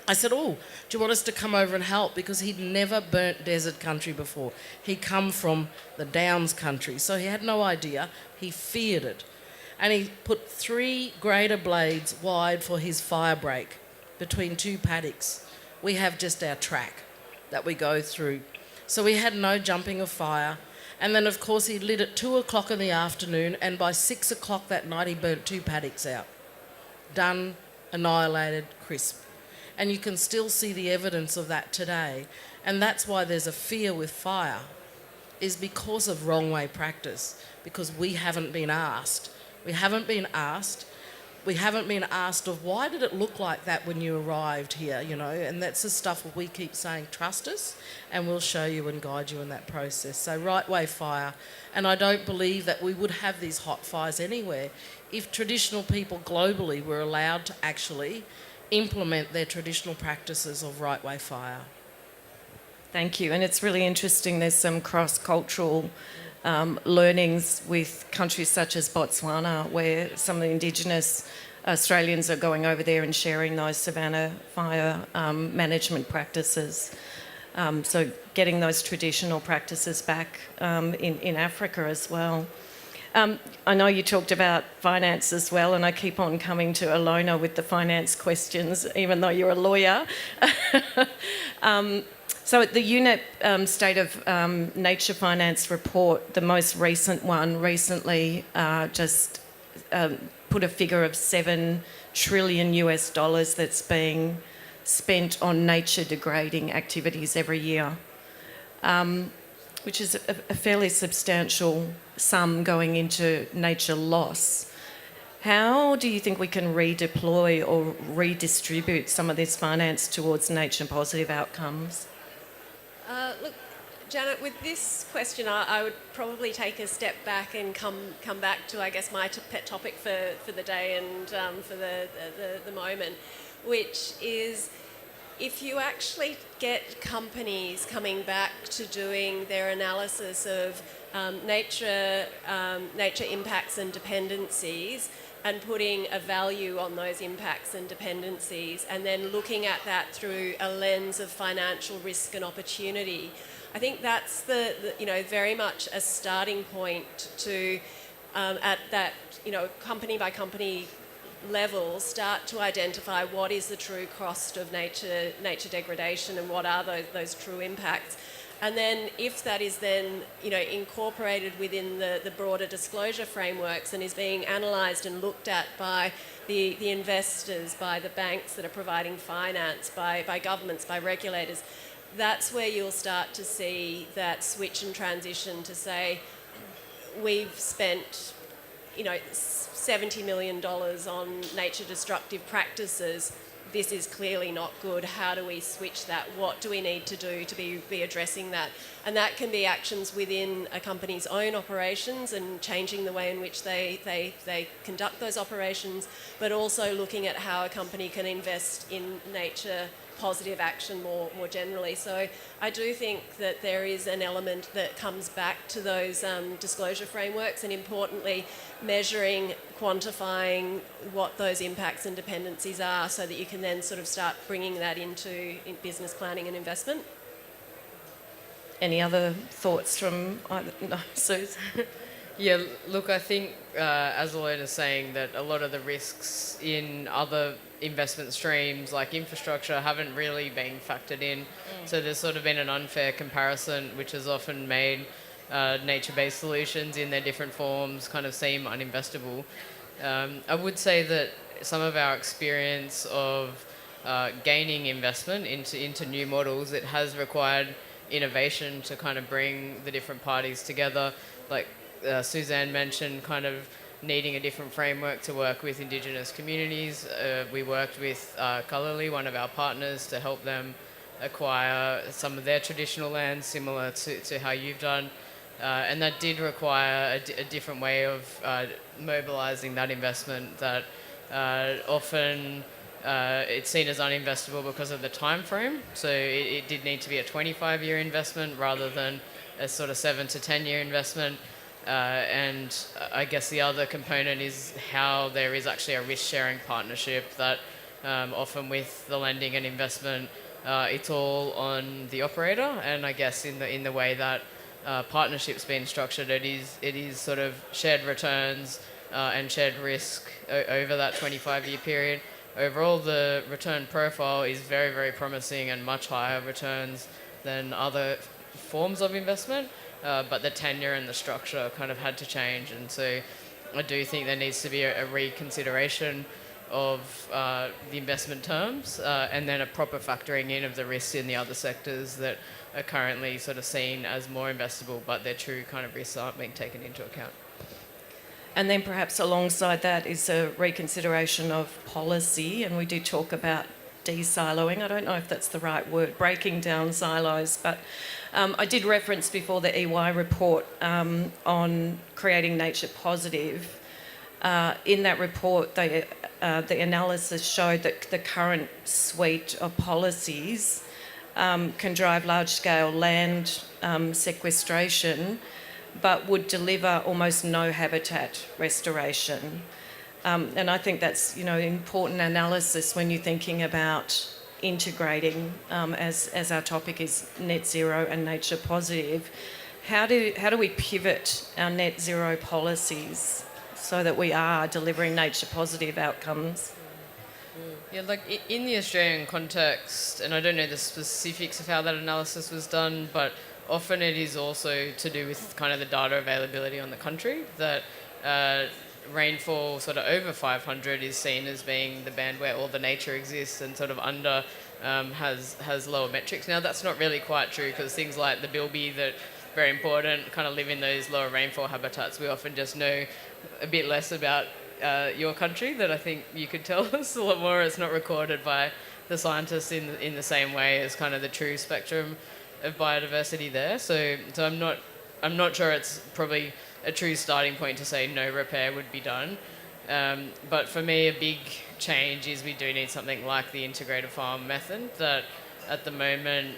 I said, do you want us to come over and help? Because he'd never burnt desert country before. He'd come from the Downs country, so he had no idea. He feared it. And he put 3 grater blades wide for his fire break between 2 paddocks. We have just our track that we go through. So we had no jumping of fire. And then, of course, he lit at 2 o'clock in the afternoon, and by 6 o'clock that night he burnt 2 paddocks out. Done, annihilated, crisp. And you can still see the evidence of that today. And that's why there's a fear with fire, is because of wrong way practice, because we haven't been asked. We haven't been asked of why did it look like that when you arrived here, and that's the stuff we keep saying, trust us and we'll show you and guide you in that process. So right way fire. And I don't believe that we would have these hot fires anywhere if traditional people globally were allowed to actually implement their traditional practices of right way fire. Thank you. And it's really interesting, there's some cross-cultural learnings with countries such as Botswana, where some of the Indigenous Australians are going over there and sharing those savanna fire management practices. So getting those traditional practices back in Africa as well. I know you talked about finance as well, and I keep on coming to Alona with the finance questions, even though you're a lawyer. So the UNEP State of Nature Finance report, the most recent one, recently just put a figure of $7 trillion that's being spent on nature degrading activities every year, which is a fairly substantial sum going into nature loss. How do you think we can redeploy or redistribute some of this finance towards nature positive outcomes? Look, Janet, with this question, I would probably take a step back and come back to, I guess, my pet topic for the day and for the moment, which is if you actually get companies coming back to doing their analysis of nature impacts and dependencies and putting a value on those impacts and dependencies and then looking at that through a lens of financial risk and opportunity, I think that's the very much a starting point to at that company by company level start to identify what is the true cost of nature degradation and what are those true impacts. And then if that is then incorporated within the broader disclosure frameworks and is being analysed and looked at by the investors, by the banks that are providing finance, by governments, by regulators, that's where you'll start to see that switch and transition to say, we've spent $70 million on nature destructive practices. This is clearly not good. How do we switch that? What do we need to do to be addressing that? And that can be actions within a company's own operations and changing the way in which they conduct those operations, but also looking at how a company can invest in nature positive action more generally. So I do think that there is an element that comes back to those disclosure frameworks and importantly measuring, quantifying what those impacts and dependencies are so that you can then sort of start bringing that into business planning and investment. Any other thoughts from either? No, Suze? Yeah, look, I think, as Alena's saying, that a lot of the risks in other investment streams like infrastructure haven't really been factored in. So there's sort of been an unfair comparison, which has often made nature-based solutions in their different forms kind of seem uninvestable. I would say that some of our experience of gaining investment into new models, it has required innovation to kind of bring the different parties together. Like Suzanne mentioned, kind of needing a different framework to work with Indigenous communities. We worked with Colourly, one of our partners, to help them acquire some of their traditional lands, similar to how you've done. And that did require a different way of mobilising that investment that often it's seen as uninvestable because of the time frame. So it did need to be a 25-year investment rather than a sort of 7 to 10-year investment. And I guess the other component is how there is actually a risk-sharing partnership that often with the lending and investment, it's all on the operator. And I guess in the way that partnership's been structured, it is sort of shared returns and shared risk over that 25-year period. Overall, the return profile is very, very promising and much higher returns than other forms of investment. But the tenure and the structure kind of had to change. And so I do think there needs to be a reconsideration of the investment terms and then a proper factoring in of the risks in the other sectors that are currently sort of seen as more investable, but their true kind of risks aren't being taken into account. And then perhaps alongside that is a reconsideration of policy, and we did talk about de-siloing. I don't know if that's the right word, breaking down silos, but I did reference before the EY report on creating nature positive. In that report, the analysis showed that the current suite of policies can drive large-scale land sequestration, but would deliver almost no habitat restoration. And I think that's important analysis when you're thinking about integrating, as our topic is net zero and nature positive. How do we pivot our net zero policies so that we are delivering nature positive outcomes? Yeah, like in the Australian context, and I don't know the specifics of how that analysis was done, but often it is also to do with kind of the data availability on the country, that rainfall sort of over 500 is seen as being the band where all the nature exists, and sort of under has lower metrics. Now that's not really quite true, because things like the bilby that very important kind of live in those lower rainfall habitats. We often just know a bit less about your country that I think you could tell us a lot more. It's not recorded by the scientists in the same way as kind of the true spectrum of biodiversity there. So I'm not sure it's probably a true starting point to say no repair would be done. But for me, a big change is we do need something like the integrated farm method that at the moment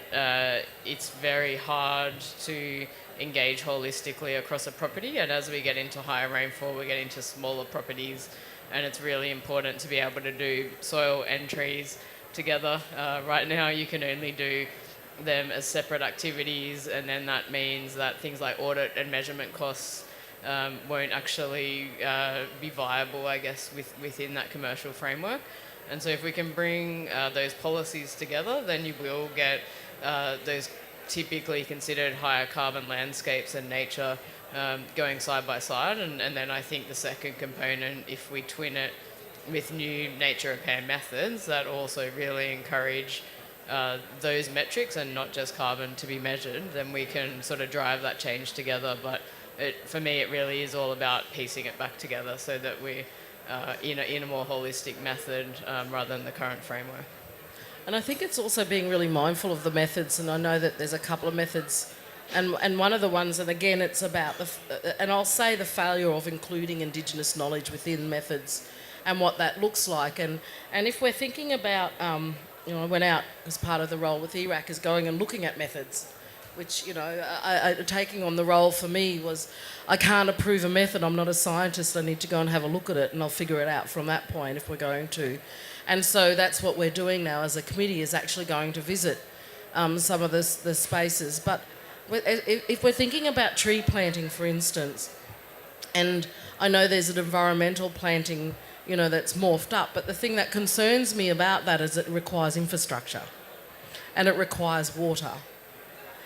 it's very hard to engage holistically across a property, and as we get into higher rainfall we get into smaller properties, and it's really important to be able to do soil and trees together. Right now you can only do them as separate activities, and then that means that things like audit and measurement costs won't actually be viable, I guess, within that commercial framework. And so if we can bring those policies together, then you will get those typically considered higher carbon landscapes and nature going side by side. And then I think the second component, if we twin it with new nature repair methods that also really encourage those metrics and not just carbon to be measured, then we can sort of drive that change together. But for me, it really is all about piecing it back together so that we in a more holistic method rather than the current framework. And I think it's also being really mindful of the methods, and I know that there's a couple of methods, and one of the ones, and again it's about, and I'll say the failure of including Indigenous knowledge within methods and what that looks like. And if we're thinking about, I went out as part of the role with Iraq is going and looking at methods, which, taking on the role for me was, I can't approve a method, I'm not a scientist, I need to go and have a look at it and I'll figure it out from that point if we're going to. And so that's what we're doing now as a committee, is actually going to visit some of the spaces. But if we're thinking about tree planting, for instance, and I know there's an environmental planting, that's morphed up, but the thing that concerns me about that is it requires infrastructure and it requires water.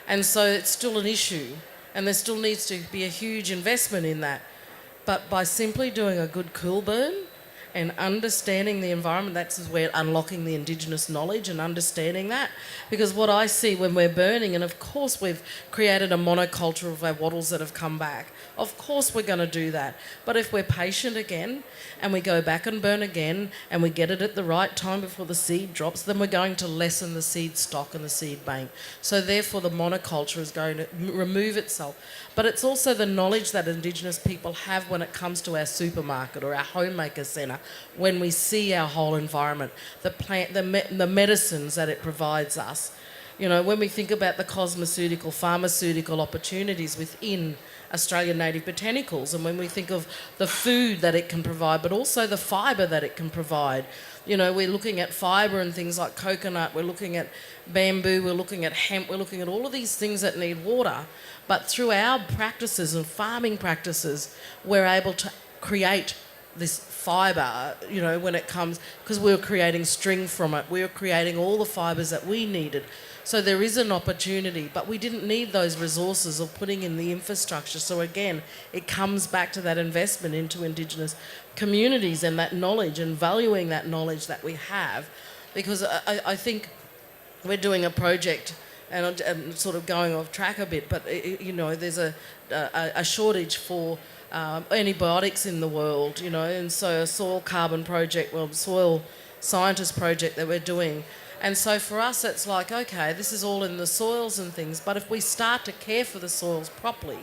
And so it's still an issue, and there still needs to be a huge investment in that. But by simply doing a good cool burn and understanding the environment, that's where unlocking the Indigenous knowledge and understanding that. Because what I see when we're burning, and of course we've created a monoculture of our wattles that have come back, of course we're going to do that. But if we're patient again and we go back and burn again and we get it at the right time before the seed drops, then we're going to lessen the seed stock and the seed bank. So therefore the monoculture is going to remove itself. But it's also the knowledge that Indigenous people have when it comes to our supermarket or our homemaker centre, when we see our whole environment, the plant, the medicines that it provides us. When we think about the cosmeceutical, pharmaceutical opportunities within Australian native botanicals, and when we think of the food that it can provide, but also the fibre that it can provide. We're looking at fibre and things like coconut, we're looking at bamboo, we're looking at hemp, we're looking at all of these things that need water. But through our practices and farming practices, we're able to create this fibre, when it comes, because we're creating string from it, we're creating all the fibres that we needed. So there is an opportunity, but we didn't need those resources of putting in the infrastructure. So again, it comes back to that investment into Indigenous communities and that knowledge and valuing that knowledge that we have. Because I think we're doing a project, and I'm sort of going off track a bit, but there's a shortage for antibiotics in the world, and so a soil carbon project, soil scientist project that we're doing. And so for us, it's like, okay, this is all in the soils and things, but if we start to care for the soils properly,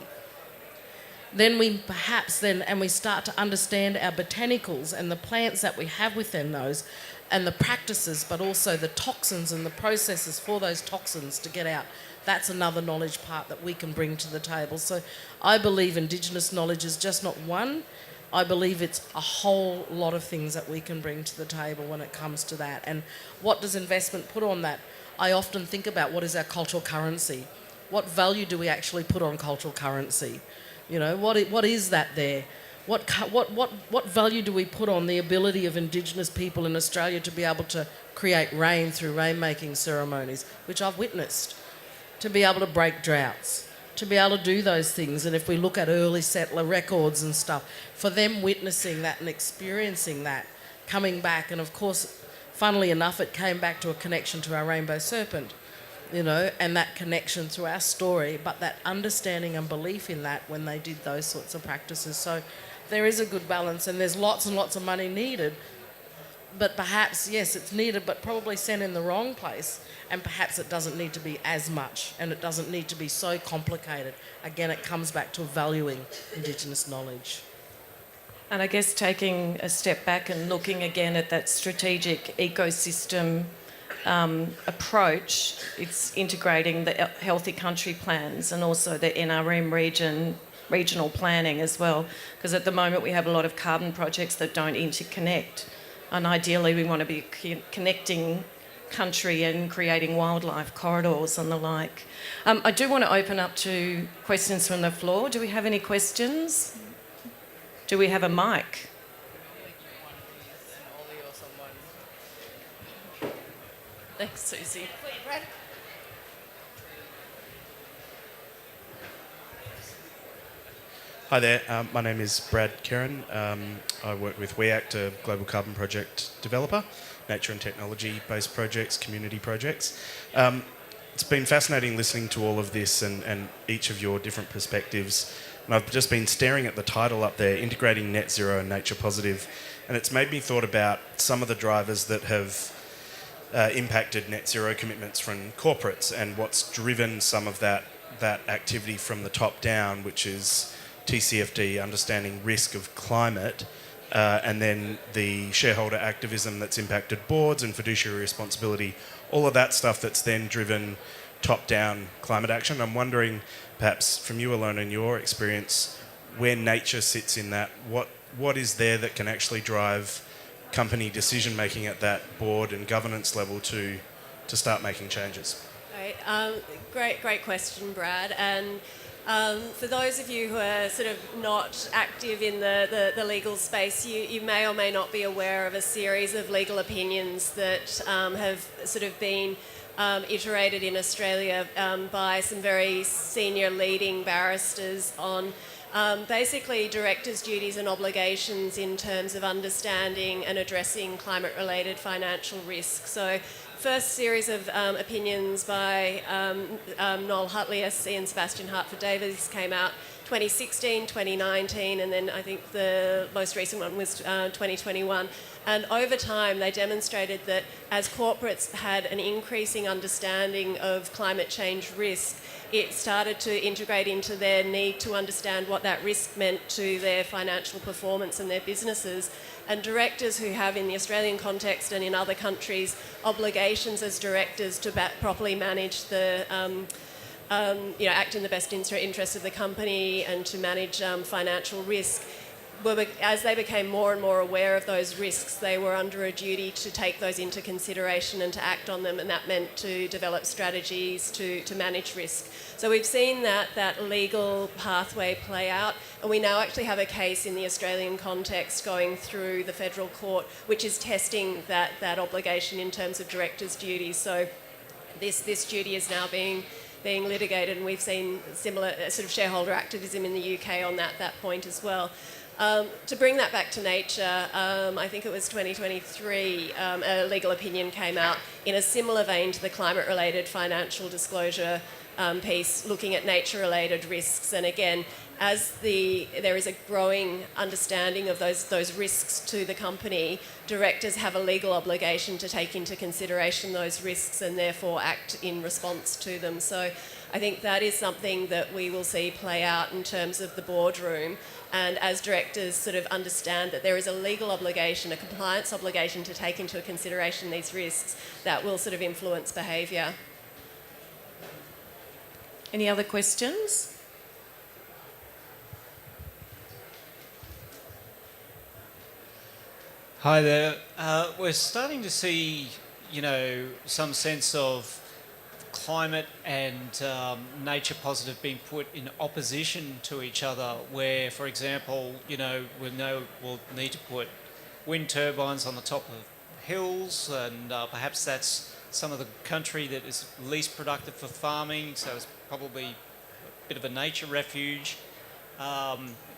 then we start to understand our botanicals and the plants that we have within those, and the practices, but also the toxins and the processes for those toxins to get out. That's another knowledge part that we can bring to the table. So I believe Indigenous knowledge is just not one. I believe it's a whole lot of things that we can bring to the table when it comes to that. And what does investment put on that? I often think about, what is our cultural currency? What value do we actually put on cultural currency? What is that there? What value do we put on the ability of Indigenous people in Australia to be able to create rain through rainmaking ceremonies, which I've witnessed, to be able to break droughts, to be able to do those things? And if we look at early settler records and stuff, for them witnessing that and experiencing that, coming back, and of course, funnily enough, it came back to a connection to our rainbow serpent, and that connection to our story, but that understanding and belief in that when they did those sorts of practices. So there is a good balance and there's lots and lots of money needed. But perhaps, yes, it's needed, but probably sent in the wrong place. And perhaps it doesn't need to be as much and it doesn't need to be so complicated. Again, it comes back to valuing Indigenous knowledge. And I guess taking a step back and looking again at that strategic ecosystem approach, it's integrating the healthy country plans and also the NRM regional planning as well. Because at the moment we have a lot of carbon projects that don't interconnect. And ideally we want to be connecting country and creating wildlife corridors and the like. I do want to open up to questions from the floor. Do we have any questions? Do we have a mic? Thanks, Susie. Hi there, my name is Brad Kerrin. I work with WEACT, a global carbon project developer, nature and technology-based projects, community projects. It's been fascinating listening to all of this and each of your different perspectives. And I've just been staring at the title up there, Integrating Net Zero and Nature Positive, and it's made me thought about some of the drivers that have impacted net zero commitments from corporates and what's driven some of that activity from the top down, which is TCFD, understanding risk of climate, and then the shareholder activism that's impacted boards and fiduciary responsibility, all of that stuff that's then driven top-down climate action. I'm wondering, perhaps from you alone in your experience, where nature sits in that, what is there that can actually drive company decision-making at that board and governance level to start making changes? Great question, Brad. And for those of you who are sort of not active in the legal space, you may or may not be aware of a series of legal opinions that have sort of been iterated in Australia by some very senior leading barristers on basically directors' duties and obligations in terms of understanding and addressing climate-related financial risk. So first series of opinions by Noel Hutlius and Sebastian Hartford-Davies came out 2016, 2019, and then I think the most recent one was 2021. And over time, they demonstrated that as corporates had an increasing understanding of climate change risk, it started to integrate into their need to understand what that risk meant to their financial performance and their businesses. And directors who have, in the Australian context and in other countries, obligations as directors to properly manage the act in the best interest of the company and to manage financial risk. As they became more and more aware of those risks, they were under a duty to take those into consideration and to act on them, and that meant to develop strategies to manage risk. So we've seen that legal pathway play out, and we now actually have a case in the Australian context going through the federal court, which is testing that obligation in terms of directors' duties. So this duty is now being litigated, and we've seen similar sort of shareholder activism in the UK on that point as well. To bring that back to nature, I think it was 2023, a legal opinion came out in a similar vein to the climate-related financial disclosure piece, looking at nature-related risks. And again, as there is a growing understanding of those risks to the company, directors have a legal obligation to take into consideration those risks and therefore act in response to them. So I think that is something that we will see play out in terms of the boardroom. And as directors sort of understand that there is a legal obligation, a compliance obligation to take into consideration these risks, that will sort of influence behaviour. Any other questions? Hi there. We're starting to see, some sense of climate and nature positive being put in opposition to each other, where, for example, we'll need to put wind turbines on the top of hills, and perhaps that's some of the country that is least productive for farming, so it's probably a bit of a nature refuge.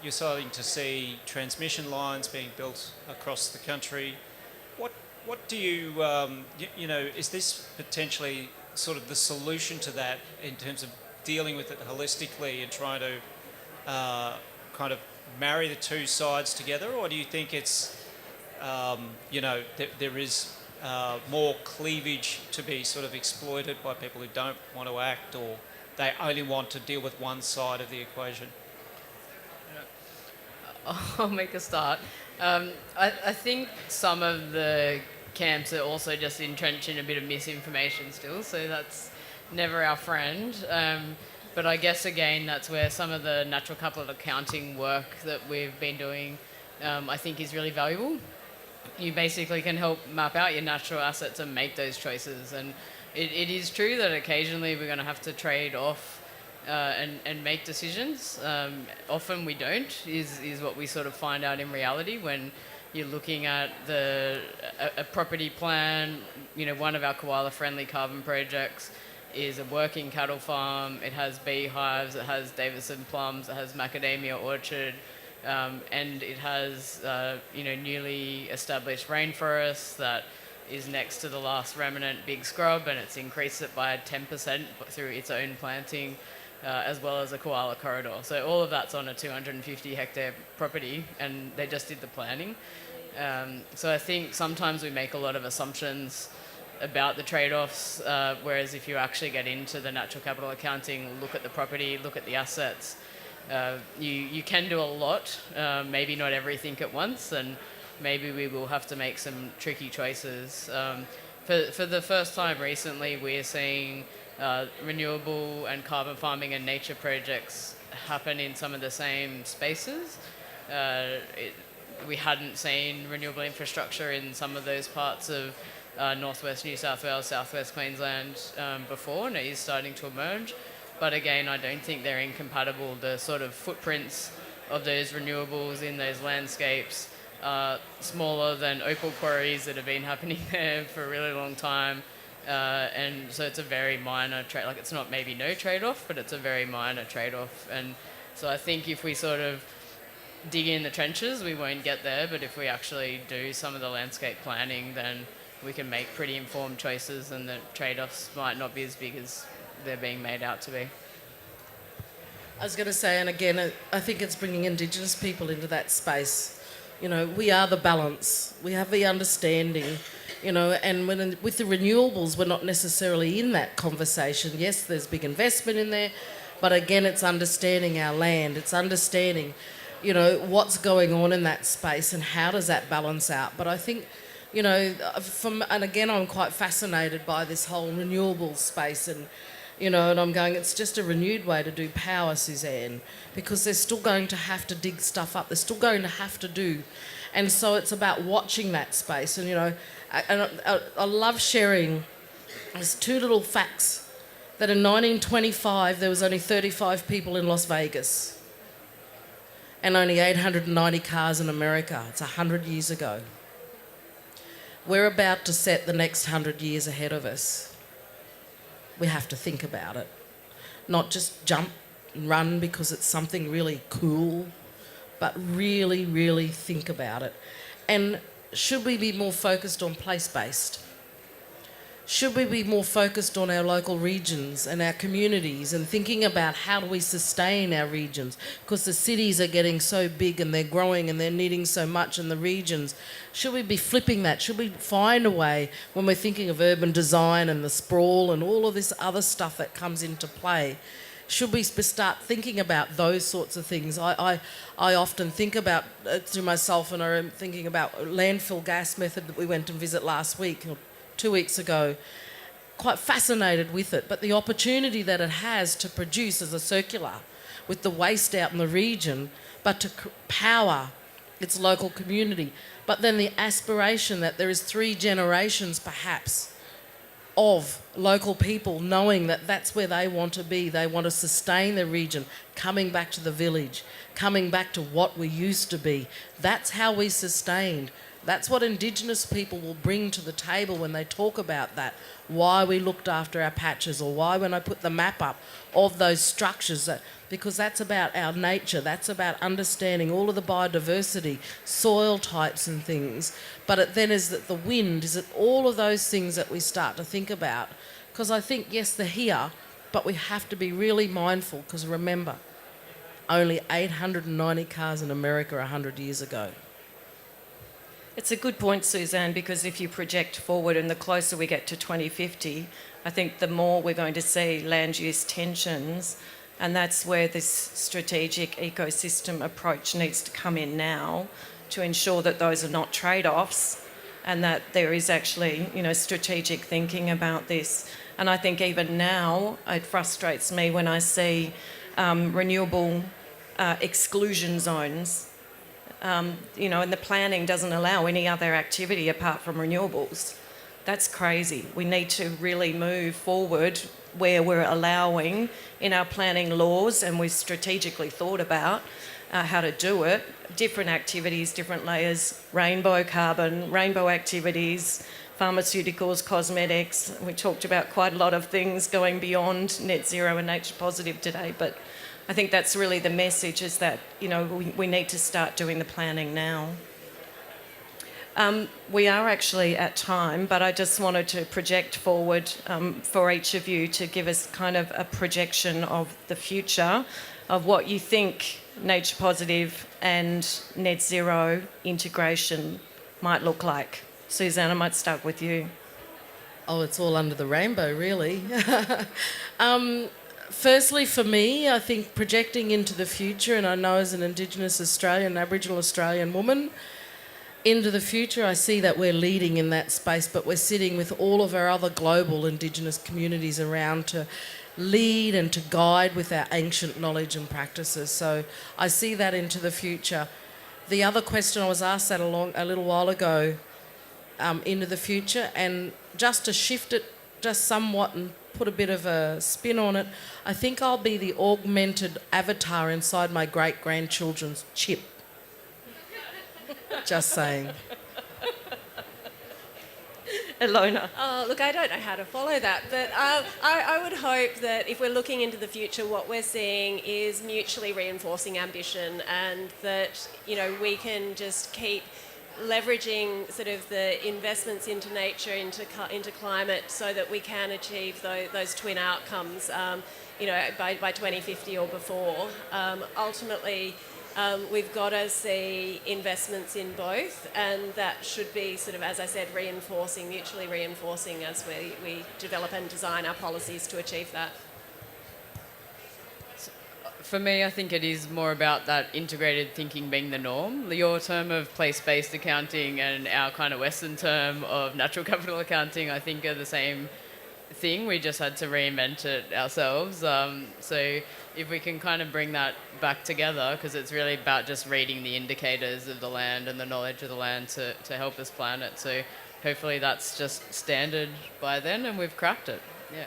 You're starting to see transmission lines being built across the country. What do you, is this potentially sort of the solution to that in terms of dealing with it holistically and trying to kind of marry the two sides together, or do you think it's, there is more cleavage to be sort of exploited by people who don't want to act, or they only want to deal with one side of the equation? I'll make a start. I think some of the camps are also just entrenched in a bit of misinformation still, so that's never our friend. But I guess, again, that's where some of the natural capital accounting work that we've been doing, I think, is really valuable. You basically can help map out your natural assets and make those choices. And it is true that occasionally we're going to have to trade off and make decisions. Often we don't, is what we sort of find out in reality when you're looking at a property plan. One of our koala-friendly carbon projects is a working cattle farm. It has beehives, it has Davison plums, it has macadamia orchard, and it has newly established rainforest that is next to the last remnant big scrub, and it's increased it by 10% through its own planting, as well as a koala corridor. So all of that's on a 250 hectare property, and they just did the planning. So I think sometimes we make a lot of assumptions about the trade-offs, whereas if you actually get into the natural capital accounting, look at the property, look at the assets, you can do a lot, maybe not everything at once, and maybe we will have to make some tricky choices. For the first time recently, we're seeing renewable and carbon farming and nature projects happen in some of the same spaces. We hadn't seen renewable infrastructure in some of those parts of northwest New South Wales, southwest Queensland before, and it is starting to emerge. But again, I don't think they're incompatible. The sort of footprints of those renewables in those landscapes are smaller than opal quarries that have been happening there for a really long time. And so it's a very minor trade, like it's not maybe no trade-off, but it's a very minor trade-off. And so I think if we sort of dig in the trenches, we won't get there, but if we actually do some of the landscape planning, then we can make pretty informed choices, and the trade-offs might not be as big as they're being made out to be. I was going to say, and again, I think it's bringing Indigenous people into that space. We are the balance. We have the understanding, and with the renewables, we're not necessarily in that conversation. Yes, there's big investment in there, but again, it's understanding our land. It's understanding, what's going on in that space and how does that balance out. But I think, and again, I'm quite fascinated by this whole renewable space, and I'm going, it's just a renewed way to do power, Suzanne, because they're still going to have to dig stuff up. They're still going to have to do. And so it's about watching that space. And, I love sharing, there's two little facts, that in 1925, there was only 35 people in Las Vegas and only 890 cars in America. It's 100 years ago. We're about to set the next 100 years ahead of us. We have to think about it. Not just jump and run because it's something really cool, but really, really think about it. And should we be more focused on place-based? Should we be more focused on our local regions and our communities and thinking about how do we sustain our regions? Because the cities are getting so big and they're growing and they're needing so much in the regions. Should we be flipping that? Should we find a way, when we're thinking of urban design and the sprawl and all of this other stuff that comes into play, should we start thinking about those sorts of things? I often think about to myself, and I'm thinking about landfill gas method that we went to visit last week, 2 weeks ago, quite fascinated with it, but the opportunity that it has to produce as a circular with the waste out in the region, but to power its local community. But then the aspiration that there is 3 generations perhaps of local people knowing that that's where they want to be. They want to sustain the region, coming back to the village, coming back to what we used to be. That's how we sustained. That's what Indigenous people will bring to the table when they talk about that, why we looked after our patches, or why when I put the map up of those structures, because that's about our nature, that's about understanding all of the biodiversity, soil types and things. But then is it the wind, is it all of those things that we start to think about? Because I think, yes, they're here, but we have to be really mindful, because remember, only 890 cars in America 100 years ago. It's a good point, Suzanne, because if you project forward and the closer we get to 2050, I think the more we're going to see land use tensions, and that's where this strategic ecosystem approach needs to come in now to ensure that those are not trade-offs and that there is actually, strategic thinking about this. And I think even now it frustrates me when I see renewable exclusion zones. And the planning doesn't allow any other activity apart from renewables. That's crazy. We need to really move forward where we're allowing in our planning laws, and we've strategically thought about how to do it. Different activities, different layers, rainbow carbon, rainbow activities, pharmaceuticals, cosmetics. We talked about quite a lot of things going beyond net zero and nature positive today, but I think that's really the message, is that, we need to start doing the planning now. We are actually at time, but I just wanted to project forward for each of you to give us kind of a projection of the future of what you think nature positive and net zero integration might look like. Suzanne, I might start with you. Oh, it's all under the rainbow, really. Firstly, for me, I think projecting into the future, and I know as an Indigenous Australian, Aboriginal Australian woman, into the future, I see that we're leading in that space, but we're sitting with all of our other global Indigenous communities around to lead and to guide with our ancient knowledge and practices. So I see that into the future. The other question I was asked that a little while ago, into the future, and just to shift it just somewhat and put a bit of a spin on it, I think I'll be the augmented avatar inside my great-grandchildren's chip. Just saying. Ilona. Oh, look, I don't know how to follow that, but I would hope that if we're looking into the future, what we're seeing is mutually reinforcing ambition, and that, we can just keep leveraging sort of the investments into nature, into climate, so that we can achieve those twin outcomes, by 2050 or before. Ultimately, we've got to see investments in both, and that should be sort of, as I said, mutually reinforcing as we develop and design our policies to achieve that. For me, I think it is more about that integrated thinking being the norm. Your term of place-based accounting and our kind of Western term of natural capital accounting, I think, are the same thing. We just had to reinvent it ourselves. So if we can kind of bring that back together, because it's really about just reading the indicators of the land and the knowledge of the land to help us plan it. So hopefully that's just standard by then, and we've cracked it. Yeah.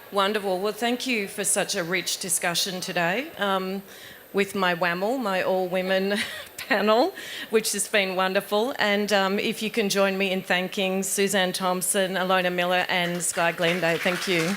Wonderful. Well, thank you for such a rich discussion today with my WAML, my all-women panel, which has been wonderful. And if you can join me in thanking Suzanne Thompson, Ilona Miller and Sky Glenday. Thank you.